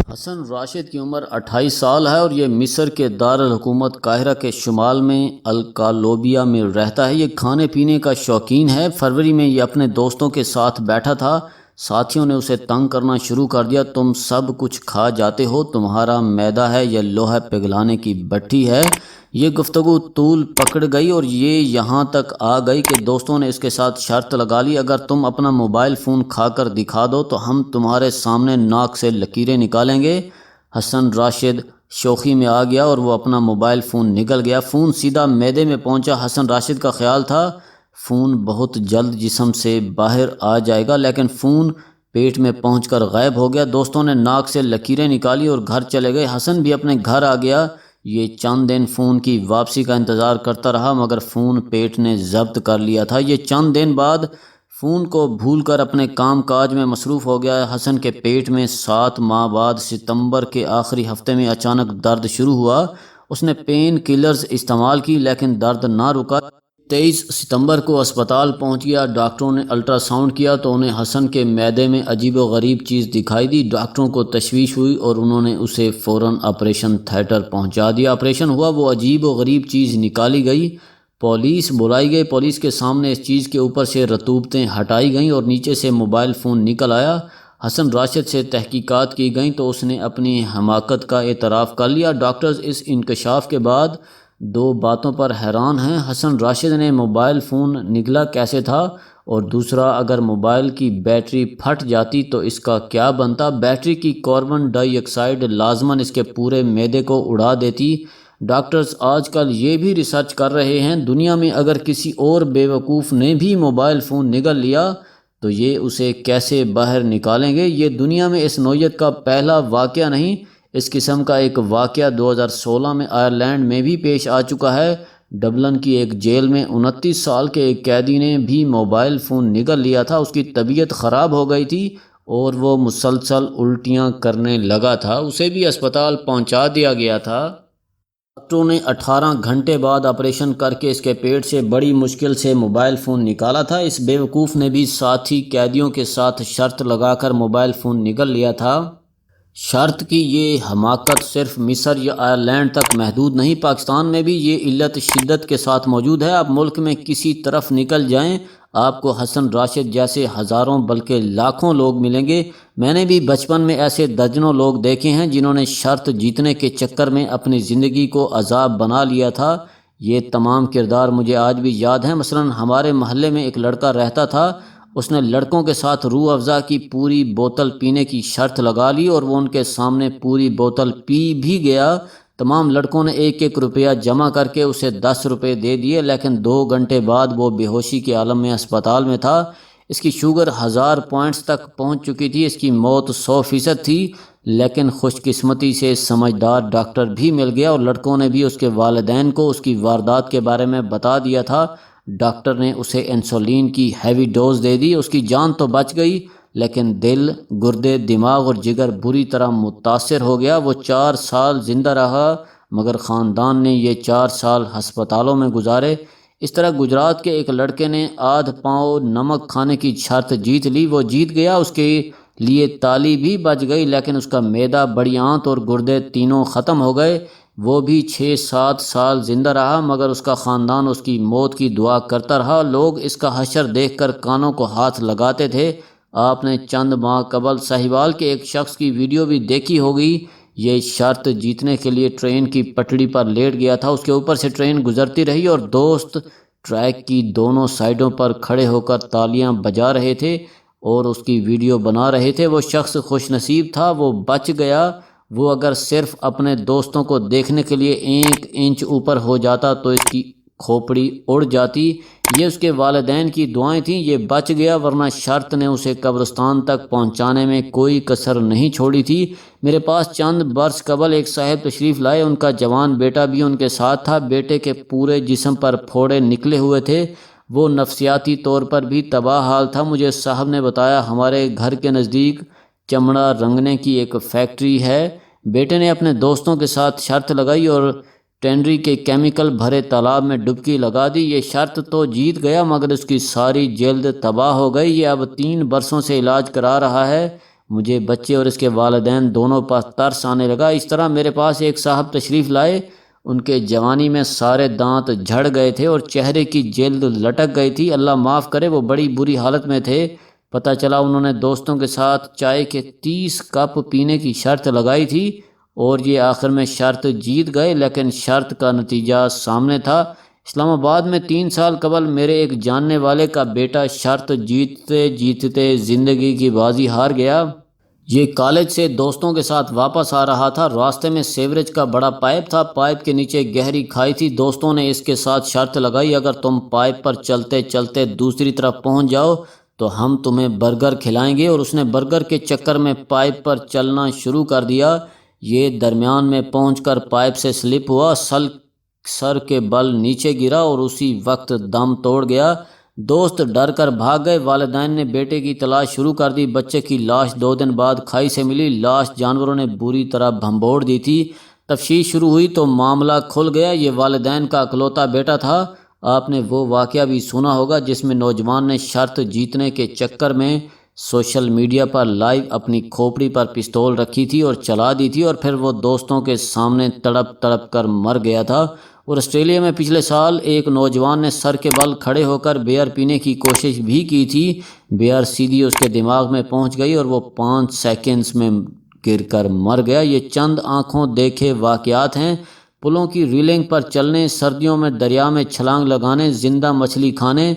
حسن راشد کی عمر 28 سال ہے اور یہ مصر کے دارالحکومت قاہرہ کے شمال میں القالوبیہ میں رہتا ہے۔ یہ کھانے پینے کا شوقین ہے۔ فروری میں یہ اپنے دوستوں کے ساتھ بیٹھا تھا، ساتھیوں نے اسے تنگ کرنا شروع کر دیا۔ تم سب کچھ کھا جاتے ہو، تمہارا معدہ ہے یا لوہا پگھلانے کی بھٹی ہے؟ یہ گفتگو طول پکڑ گئی اور یہ یہاں تک آ گئی کہ دوستوں نے اس کے ساتھ شرط لگا لی، اگر تم اپنا موبائل فون کھا کر دکھا دو تو ہم تمہارے سامنے ناک سے لکیریں نکالیں گے۔ حسن راشد شوخی میں آ گیا اور وہ اپنا موبائل فون نگل گیا۔ فون سیدھا معدے میں پہنچا۔ حسن راشد کا خیال تھا فون بہت جلد جسم سے باہر آ جائے گا، لیکن فون پیٹ میں پہنچ کر غائب ہو گیا۔ دوستوں نے ناک سے لکیریں نکالی اور گھر چلے گئے۔ حسن بھی اپنے گھر آ گیا۔ یہ چند دن فون کی واپسی کا انتظار کرتا رہا، مگر فون پیٹ نے ضبط کر لیا تھا۔ یہ چند دن بعد فون کو بھول کر اپنے کام کاج میں مصروف ہو گیا۔ حسن کے پیٹ میں 7 ماہ بعد ستمبر کے آخری ہفتے میں اچانک درد شروع ہوا۔ اس نے پین کلرز استعمال کی لیکن درد نہ رکا۔ 23 ستمبر کو اسپتال پہنچ گیا۔ ڈاکٹروں نے الٹرا ساؤنڈ کیا تو انہیں حسن کے معدے میں عجیب و غریب چیز دکھائی دی۔ ڈاکٹروں کو تشویش ہوئی اور انہوں نے اسے فوراً آپریشن تھیٹر پہنچا دیا۔ آپریشن ہوا، وہ عجیب و غریب چیز نکالی گئی۔ پولیس بلائی گئی۔ پولیس کے سامنے اس چیز کے اوپر سے رطوبتیں ہٹائی گئیں اور نیچے سے موبائل فون نکل آیا۔ حسن راشد سے تحقیقات کی گئیں تو اس نے اپنی حماقت کا اعتراف کر لیا۔ ڈاکٹرز اس انکشاف کے بعد 2 باتوں پر حیران ہیں۔ حسن راشد نے موبائل فون نگلا کیسے تھا، اور دوسرا، اگر موبائل کی بیٹری پھٹ جاتی تو اس کا کیا بنتا؟ بیٹری کی کاربن ڈائی آکسائڈ لازماً اس کے پورے معدے کو اڑا دیتی۔ ڈاکٹرز آج کل یہ بھی ریسرچ کر رہے ہیں، دنیا میں اگر کسی اور بے وقوف نے بھی موبائل فون نگل لیا تو یہ اسے کیسے باہر نکالیں گے؟ یہ دنیا میں اس نوعیت کا پہلا واقعہ نہیں۔ اس قسم کا ایک واقعہ 2016 میں آئرلینڈ میں بھی پیش آ چکا ہے۔ ڈبلن کی ایک جیل میں 29 سال کے ایک قیدی نے بھی موبائل فون نگل لیا تھا۔ اس کی طبیعت خراب ہو گئی تھی اور وہ مسلسل الٹیاں کرنے لگا تھا۔ اسے بھی اسپتال پہنچا دیا گیا تھا۔ ڈاکٹروں نے 18 گھنٹے بعد آپریشن کر کے اس کے پیٹ سے بڑی مشکل سے موبائل فون نکالا تھا۔ اس بے وقوف نے بھی ساتھی قیدیوں کے ساتھ شرط لگا کر موبائل فون نگل لیا تھا۔ شرط کی یہ حماقت صرف مصر یا آئرلینڈ تک محدود نہیں، پاکستان میں بھی یہ علت شدت کے ساتھ موجود ہے۔ آپ ملک میں کسی طرف نکل جائیں، آپ کو حسن راشد جیسے ہزاروں بلکہ لاکھوں لوگ ملیں گے۔ میں نے بھی بچپن میں ایسے درجنوں لوگ دیکھے ہیں جنہوں نے شرط جیتنے کے چکر میں اپنی زندگی کو عذاب بنا لیا تھا۔ یہ تمام کردار مجھے آج بھی یاد ہیں۔ مثلاً ہمارے محلے میں ایک لڑکا رہتا تھا، اس نے لڑکوں کے ساتھ روح افزا کی پوری بوتل پینے کی شرط لگا لی اور وہ ان کے سامنے پوری بوتل پی بھی گیا۔ تمام لڑکوں نے 1-1 روپیہ جمع کر کے اسے 10 روپے دے دیے، لیکن 2 گھنٹے بعد وہ بے ہوشی کے عالم میں اسپتال میں تھا۔ اس کی شوگر 1000 پوائنٹس تک پہنچ چکی تھی۔ اس کی موت 100% تھی، لیکن خوش قسمتی سے سمجھدار ڈاکٹر بھی مل گیا اور لڑکوں نے بھی اس کے والدین کو اس کی واردات کے بارے میں بتا دیا تھا۔ ڈاکٹر نے اسے انسولین کی ہیوی ڈوز دے دی۔ اس کی جان تو بچ گئی، لیکن دل، گردے، دماغ اور جگر بری طرح متاثر ہو گیا۔ وہ 4 سال زندہ رہا، مگر خاندان نے یہ 4 سال ہسپتالوں میں گزارے۔ اس طرح گجرات کے ایک لڑکے نے آدھ پاؤ نمک کھانے کی شرط جیت لی۔ وہ جیت گیا، اس کے لیے تالی بھی بچ گئی، لیکن اس کا معدہ، بڑی آنت اور گردے تینوں ختم ہو گئے۔ وہ بھی 6-7 سال زندہ رہا، مگر اس کا خاندان اس کی موت کی دعا کرتا رہا۔ لوگ اس کا حشر دیکھ کر کانوں کو ہاتھ لگاتے تھے۔ آپ نے چند ماہ قبل ساہیوال کے ایک شخص کی ویڈیو بھی دیکھی ہوگی۔ یہ شرط جیتنے کے لیے ٹرین کی پٹڑی پر لیٹ گیا تھا۔ اس کے اوپر سے ٹرین گزرتی رہی اور دوست ٹریک کی دونوں سائڈوں پر کھڑے ہو کر تالیاں بجا رہے تھے اور اس کی ویڈیو بنا رہے تھے۔ وہ شخص خوش نصیب تھا، وہ بچ گیا۔ وہ اگر صرف اپنے دوستوں کو دیکھنے کے لیے 1 انچ اوپر ہو جاتا تو اس کی کھوپڑی اڑ جاتی۔ یہ اس کے والدین کی دعائیں تھیں۔ یہ بچ گیا، ورنہ شرط نے اسے قبرستان تک پہنچانے میں کوئی کسر نہیں چھوڑی تھی۔ میرے پاس چند برس قبل ایک صاحب تشریف لائے، ان کا جوان بیٹا بھی ان کے ساتھ تھا۔ بیٹے کے پورے جسم پر پھوڑے نکلے ہوئے تھے، وہ نفسیاتی طور پر بھی تباہ حال تھا۔ مجھے صاحب نے بتایا ہمارے گھر کے نزدیک چمڑا رنگنے کی ایک فیکٹری ہے۔ بیٹے نے اپنے دوستوں کے ساتھ شرط لگائی اور ٹینڈری کے کیمیکل بھرے تالاب میں ڈبکی لگا دی۔ یہ شرط تو جیت گیا، مگر اس کی ساری جلد تباہ ہو گئی۔ یہ اب 3 برسوں سے علاج کرا رہا ہے۔ مجھے بچے اور اس کے والدین دونوں پر ترس آنے لگا۔ اس طرح میرے پاس ایک صاحب تشریف لائے، ان کے جوانی میں سارے دانت جھڑ گئے تھے اور چہرے کی جلد لٹک گئی تھی، اللہ معاف کرے وہ بڑی بری حالت میں تھے۔ پتہ چلا انہوں نے دوستوں کے ساتھ چائے کے 30 کپ پینے کی شرط لگائی تھی اور یہ آخر میں شرط جیت گئے، لیکن شرط کا نتیجہ سامنے تھا۔ اسلام آباد میں 3 سال قبل میرے ایک جاننے والے کا بیٹا شرط جیتتے جیتتے زندگی کی بازی ہار گیا۔ یہ کالج سے دوستوں کے ساتھ واپس آ رہا تھا، راستے میں سیوریج کا بڑا پائپ تھا، پائپ کے نیچے گہری کھائی تھی۔ دوستوں نے اس کے ساتھ شرط لگائی، اگر تم پائپ پر چلتے چلتے دوسری طرف پہنچ جاؤ تو ہم تمہیں برگر کھلائیں گے، اور اس نے برگر کے چکر میں پائپ پر چلنا شروع کر دیا۔ یہ درمیان میں پہنچ کر پائپ سے سلپ ہوا، سر کے بل نیچے گرا اور اسی وقت دم توڑ گیا۔ دوست ڈر کر بھاگ گئے، والدین نے بیٹے کی تلاش شروع کر دی۔ بچے کی لاش 2 دن بعد کھائی سے ملی، لاش جانوروں نے بری طرح بھنبوڑ دی تھی۔ تفتیش شروع ہوئی تو معاملہ کھل گیا، یہ والدین کا اکلوتا بیٹا تھا۔ آپ نے وہ واقعہ بھی سنا ہوگا جس میں نوجوان نے شرط جیتنے کے چکر میں سوشل میڈیا پر لائیو اپنی کھوپڑی پر پستول رکھی تھی اور چلا دی تھی، اور پھر وہ دوستوں کے سامنے تڑپ تڑپ کر مر گیا تھا۔ اور آسٹریلیا میں پچھلے سال ایک نوجوان نے سر کے بل کھڑے ہو کر بیئر پینے کی کوشش بھی کی تھی، بیئر سیدھی اس کے دماغ میں پہنچ گئی اور وہ 5 سیکنڈز میں گر کر مر گیا۔ یہ چند آنکھوں دیکھے واقعات ہیں۔ پلوں کی ریلنگ پر چلنے، سردیوں میں دریا میں چھلانگ لگانے، زندہ مچھلی کھانے،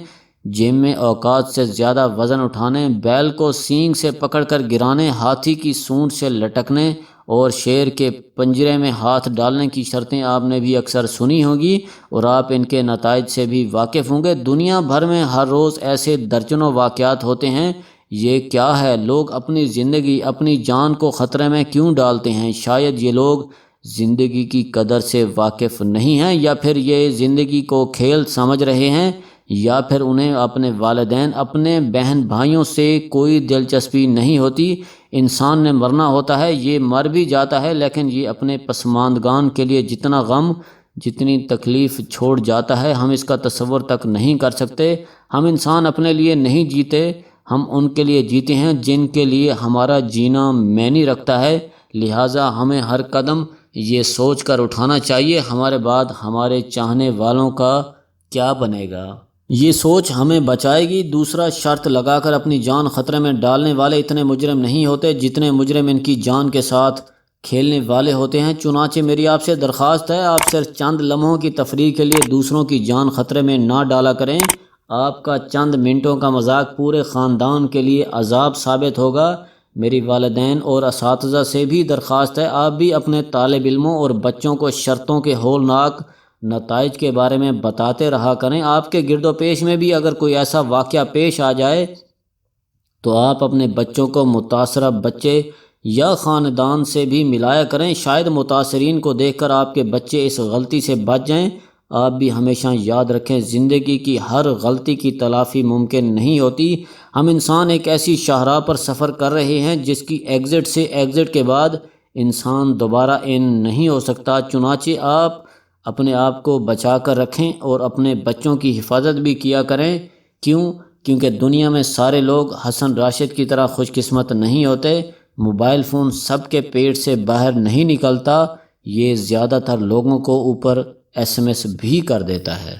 جم میں اوقات سے زیادہ وزن اٹھانے، بیل کو سینگ سے پکڑ کر گرانے، ہاتھی کی سونڈ سے لٹکنے اور شیر کے پنجرے میں ہاتھ ڈالنے کی شرطیں آپ نے بھی اکثر سنی ہوگی اور آپ ان کے نتائج سے بھی واقف ہوں گے۔ دنیا بھر میں ہر روز ایسے درجنوں واقعات ہوتے ہیں۔ یہ کیا ہے؟ لوگ اپنی زندگی، اپنی جان کو خطرے میں کیوں ڈالتے ہیں؟ شاید یہ لوگ زندگی کی قدر سے واقف نہیں ہیں، یا پھر یہ زندگی کو کھیل سمجھ رہے ہیں، یا پھر انہیں اپنے والدین، اپنے بہن بھائیوں سے کوئی دلچسپی نہیں ہوتی۔ انسان نے مرنا ہوتا ہے، یہ مر بھی جاتا ہے، لیکن یہ اپنے پسماندگان کے لیے جتنا غم، جتنی تکلیف چھوڑ جاتا ہے ہم اس کا تصور تک نہیں کر سکتے۔ ہم انسان اپنے لیے نہیں جیتے، ہم ان کے لیے جیتے ہیں جن کے لیے ہمارا جینا معنی رکھتا ہے۔ لہٰذا ہمیں ہر قدم یہ سوچ کر اٹھانا چاہیے ہمارے بعد ہمارے چاہنے والوں کا کیا بنے گا۔ یہ سوچ ہمیں بچائے گی۔ دوسرا، شرط لگا کر اپنی جان خطرے میں ڈالنے والے اتنے مجرم نہیں ہوتے جتنے مجرم ان کی جان کے ساتھ کھیلنے والے ہوتے ہیں۔ چنانچہ میری آپ سے درخواست ہے، آپ صرف چند لمحوں کی تفریح کے لیے دوسروں کی جان خطرے میں نہ ڈالا کریں۔ آپ کا چند منٹوں کا مذاق پورے خاندان کے لیے عذاب ثابت ہوگا۔ میری والدین اور اساتذہ سے بھی درخواست ہے، آپ بھی اپنے طالب علموں اور بچوں کو شرطوں کے ہولناک نتائج کے بارے میں بتاتے رہا کریں۔ آپ کے گرد و پیش میں بھی اگر کوئی ایسا واقعہ پیش آ جائے تو آپ اپنے بچوں کو متاثرہ بچے یا خاندان سے بھی ملایا کریں، شاید متاثرین کو دیکھ کر آپ کے بچے اس غلطی سے بچ جائیں۔ آپ بھی ہمیشہ یاد رکھیں، زندگی کی ہر غلطی کی تلافی ممکن نہیں ہوتی۔ ہم انسان ایک ایسی شاہراہ پر سفر کر رہے ہیں جس کی ایگزٹ سے ایگزٹ کے بعد انسان دوبارہ ان نہیں ہو سکتا۔ چنانچہ آپ اپنے آپ کو بچا کر رکھیں اور اپنے بچوں کی حفاظت بھی کیا کریں۔ کیونکہ دنیا میں سارے لوگ حسن راشد کی طرح خوش قسمت نہیں ہوتے۔ موبائل فون سب کے پیٹ سے باہر نہیں نکلتا، یہ زیادہ تر لوگوں کو اوپر SMS بھی کر دیتا ہے۔